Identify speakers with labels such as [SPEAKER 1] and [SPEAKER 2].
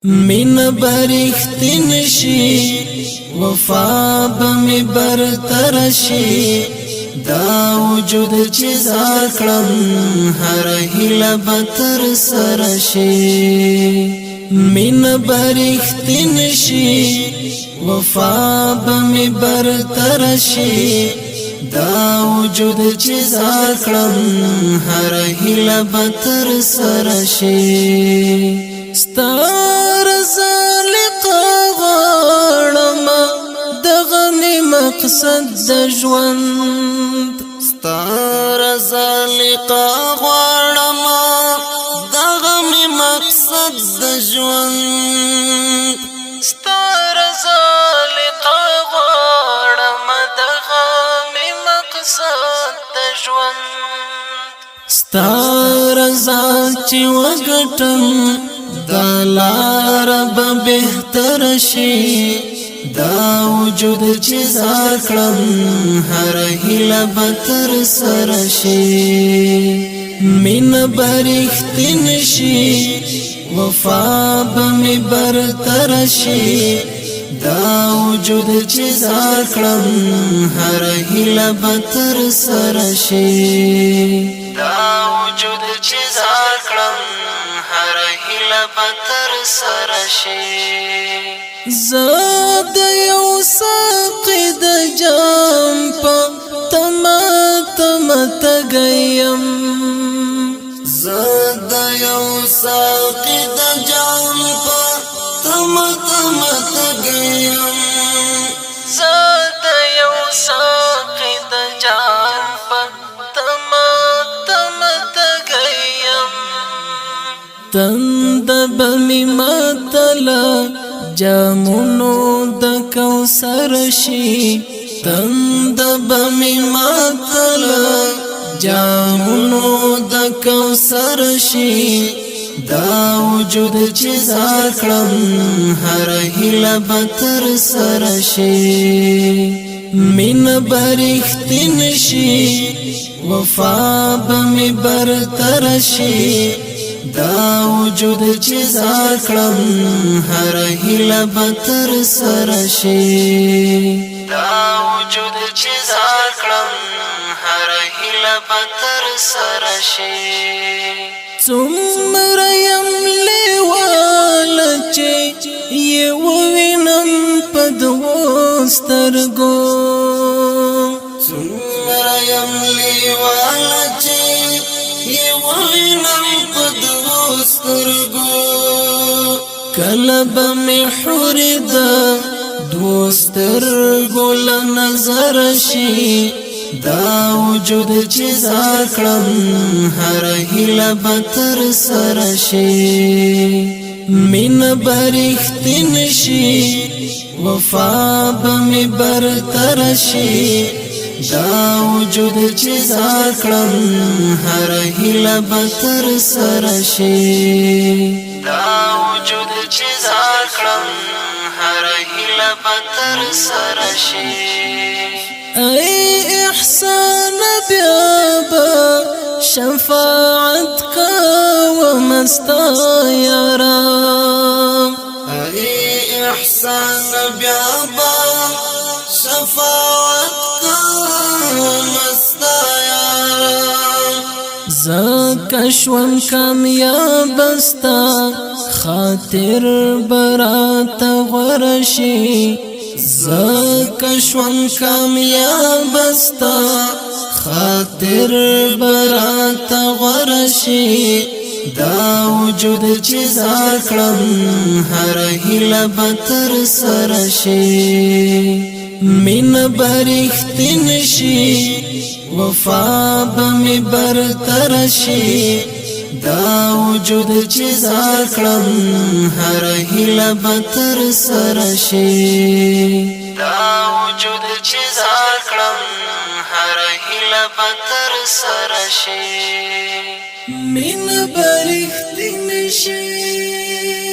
[SPEAKER 1] من برختن شي وفا بمی برتر شي دا وجود چې زاکړم هر هیله بتر سر شي من برختن شي وفا بمی برتر شي دا وجود چې زاکړم هر هیله بتر سر شي ستار زالق غړم دغه مقصد د ژوند ستار زالق غړم دغه مقصد د ژوند ستار زالق غړم دغه مقصد د ژوند ستار ځان چې وګټم دا لار به بهتر شي دا وجود چې زاکړم هر هیله بتر سر شي من برختن شي وفا بمی برتر شي دا وجود چې زاکړم هر هیله بتر سر شي دا وجود چې زاکړم هر هیله بتر سر شي زاد یو ساقی د جام په تما تګیم زاد یو ساقی د جام په تما تګیم زاد یو ساقی د جام په تند بمی ماتلا جامونو د کوثر شي تند بمی ماتلا جامونو د کوثر شي دا وجود چې زاکړم هر هیله بتر سر شي من برختن شي وفا بمی برتر شي دا وجود چې زاکړم هر هیله بتر سر شي دا وجود چې زاکړم هر هیله بتر سر شي څومره يم لیوال چې یو وینم په دوو سترګو څومره يم لیوال چې یو وینم په دوو سترګو کله به مې حورې د دوو سترګو له نظر شي دا وجود چې زاکړم هر هیله بتر سر شي من برختن شي وفا بمی برتر شي دا وجود چې زاکړم هر هیله بتر سر شي دا وجود چې زاکړم هر هیله بتر سر شي ای احسان بیا شفاعت کا ومستا یارا ای احسان بیا شفاعت زکشون کامیاب استا خاطر برات غرشی زکشون کامیاب استا خاطر برات غرشی دا وجود چې زاکړم هر هیله بتر سر شي من برختن شي وفا بمی برتر شي دا وجود چې زاکړم هر هیله بتر سر شي دا وجود چې زاکړم هر هیله بتر سر شي من برختن شي